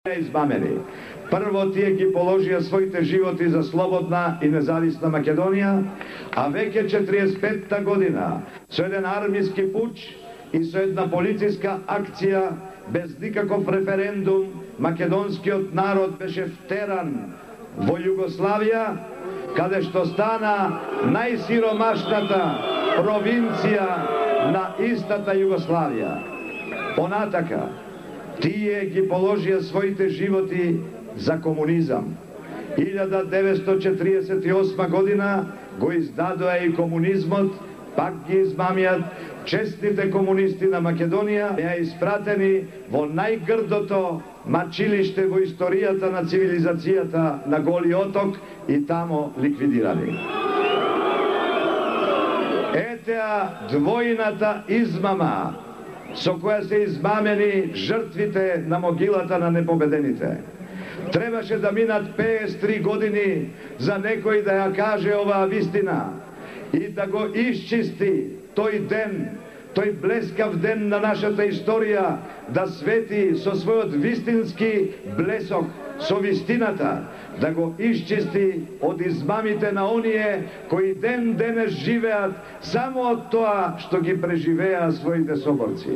izmameni. Prvo tijek je položio svojite životi za slobodna i nezavisna Makedonija, a već je 45. godina so jedan armijski puč i so jedna policijska akcija bez nikakov referendum. Makedonski narod beše vteran vo Jugoslavija, kada što stana najsiromašnata provincija na istata Jugoslavija. Onataka tijek je položio svojite životi za komunizam. 1948. godina go izdadoja i komunizmot, pak gi izmamijat čestite komunisti na Makedonija, ja isprateni vo najgrdoto mačilište vo istorijata na civilizacijata na Goli otok i tamo likvidirani. Etea dvojnata izmama so koja se izmameni žrtvite na mogilata na nepobedenite. Trebaše da minat 53 godini za nekoj da ja kaže ova vistina i da go iščisti toj den, toj bleskav den na našata istorija, da sveti so svoj vistinski blesok, so vistinata, da go iščisti od izmamite na onije koji den denes živeat samo od toa što gi preživeja svojite soborci,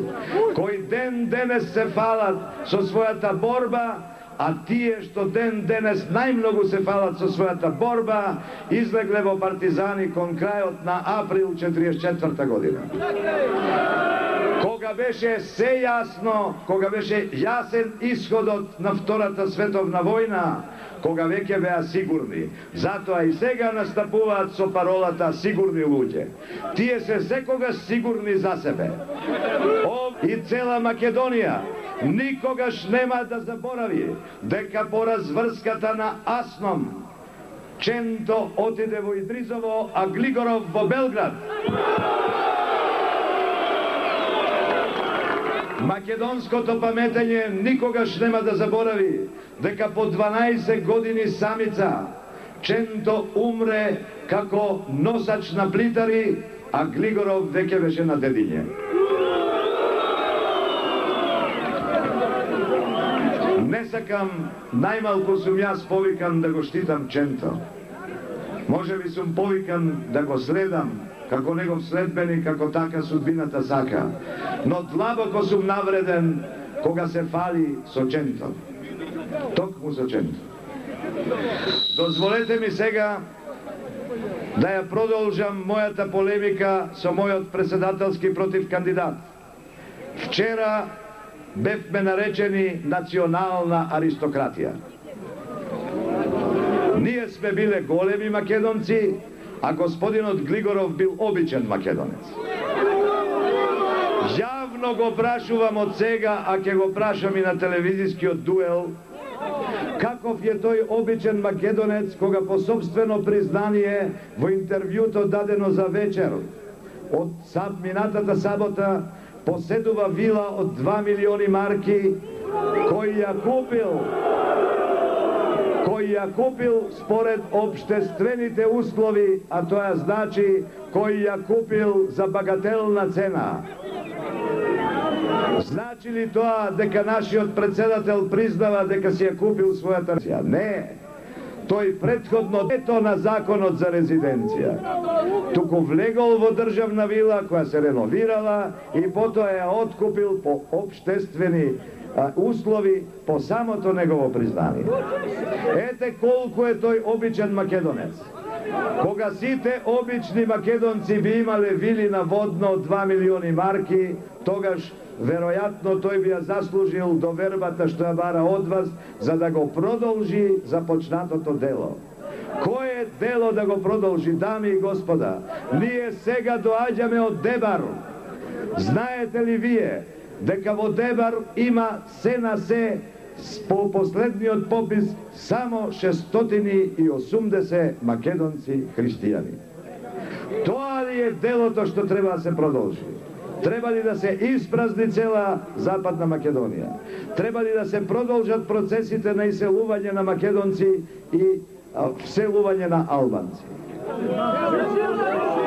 koji den denes se falat so svojata borba, a tije što den denes najmnogu se falat so svojata borba, izleglevo partizani kon krajot na april 44. godina. Koga beše se jasno, koga beše jasen ishodot na Vtorata svetovna vojna, koga veke beja sigurni. Zato a i sega nastapuvat so parolata sigurni luđe. Tije se sekoga sigurni za sebe. I cela Makedonija nikogaš nema da zaboravi deka porazvrskata na Asnom Čento otide vo Idrizovo, a Gligorov vo Belgrad. Makedonsko to pametenje nikogaš nema da zaboravi deka po 12 godini samica Čento umre kako nosač na Plitari, a Gligorov veke veše na Dedinje. Ne sakam, najmalko sum ja povikan da go štitam Čento. Može bi sum povikan da go sledam, kako njegov sledbenik, kako taka sudbinata saka. No dlaboko sum navreden koga se fali so Čentom. Tok mu so Čento. Dozvolite mi sega da ja продолжам мојата полемика со мојот председателски против кандидат. Вчера бевме наречени национална аристократија. Ние сме биле големи македонци, а господинот Глигоров бил обичен македонец. Јавно го прашувам од сега, а ќе го прашам и на телевизискиот дуел, каков е тој обичен македонец кога по собствено признание во интервјуто дадено за вечер од минатата сабота поседува вила од 2 милиони марки кој ја купил според обштествените услови, а тоа значи кој ја купил за багателна цена. Значи ли тоа дека нашиот председател признава дека си ја купил својата резиденција? Не. Тој претходно ето на законот за резиденција. Туку влегол во државна вила која се реновирала и потоа ја откупил по обштествени услови по самото негово признание. Ете колку е тој обичен македонец. Кога сите обични македонци би имале вили на водно 2 милиони марки, тогаш веројатно тој би ја заслужил довербата што ја бара од вас за да го продолжи започнатото дело. Кое дело да го продолжи, дами и господа? Ние сега доаѓаме од Дебар. Знаете ли вие дека во Дебар има се на се по последниот попис само 680 македонци христијани? Тоа ли е делото што треба да се продолжи? Треба ли да се испразни цела Западна Македонија? Треба ли да се продолжат процесите на иселување на македонци и вселување на албанци?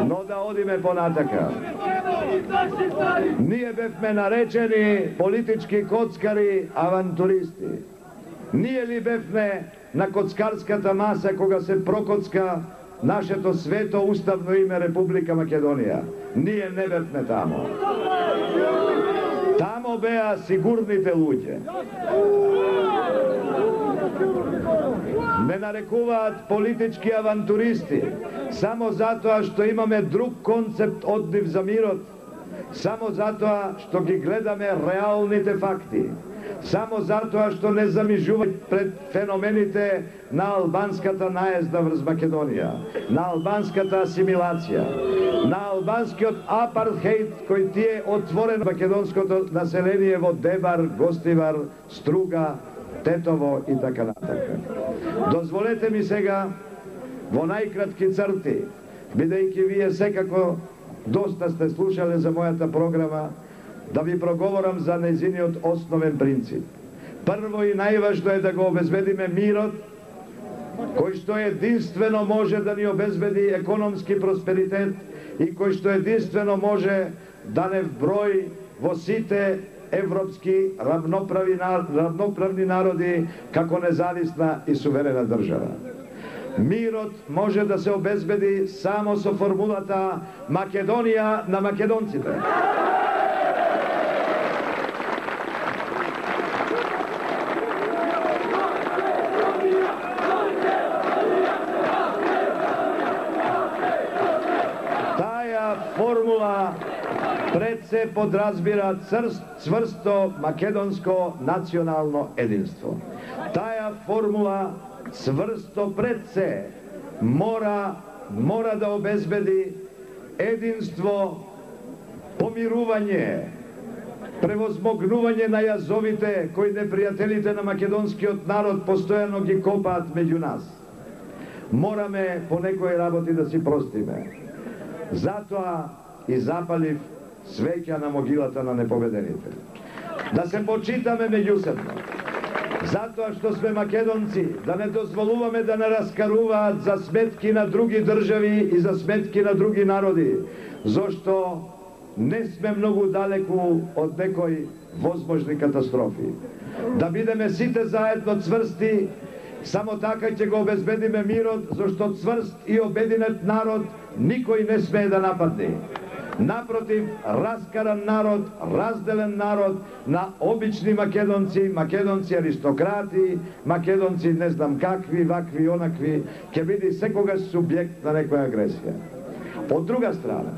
Но да одиме понатака. Ние бевме наречени политички коцкари, авантуристи. Ние ли бевме на коцкарската маса кога се прокоцка нашето свето уставно име Република Македонија? Ние не бевме тамо. Тамо беа сигурните луѓе. Не нарекуваат политички авантуристи, само затоа што имаме друг концепт од нив за мирот, само затоа што ги гледаме реалните факти, само затоа што не замижуваат пред феномените на албанската наезда врз Македонија, на албанската асимилација, на албанскиот апартхейд кој тие отворен македонското население во Дебар, Гостивар, Струга, Тетово и така натака. Дозволете ми сега во најкратки црти, бидејќи вие секако доста сте слушале за мојата програма, да ви проговорам за нејзиниот основен принцип. Прво и најважно е да го обезбедиме мирот, кој што единствено може да ни обезбеди економски просперитет и кој што единствено може да не вброи во сите европски равноправни народи како независна и суверена држава. Мирот може да се обезбеди само со формулата Македонија на македонците. Таа формула пред се подразбира цврсто македонско национално единство. Таа формула цврсто пред се мора да обезбеди единство, помирување, превозмогнување на јазовите кои непријателите на македонскиот народ постојано ги копаат меѓу нас. Мораме по некои работи да си простиме. Затоа и запалив свеќа на могилата на непобедените. Да се почитаме меѓусебно. Затоа што сме македонци, да не дозволуваме да не раскаруваат за сметки на други држави и за сметки на други народи, зашто не сме многу далеку од некои возможни катастрофи. Да бидеме сите заедно цврсти, само така ќе го обезбедиме мирот, зашто цврст и обединет народ никој не смее да нападне. Напротив, раскаран народ, разделен народ на обични македонци, македонци аристократи, македонци не знам какви, вакви, онакви, ќе биде секогаш субјект на некоја агресија. Од друга страна,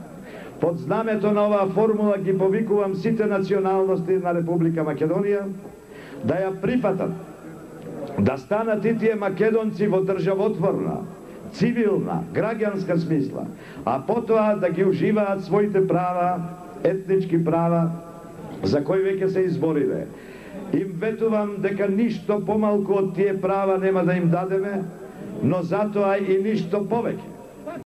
под знамето на оваа формула ги повикувам сите националности на Република Македонија да ја прифатат, да станат и тие македонци во државотворна, цивилна, граѓанска смисла, а потоа да ги уживаат своите права, етнички права, за кои веќе се избориле. Им ветувам дека ништо помалку од тие права нема да им дадеме, но затоа и ништо повеќе.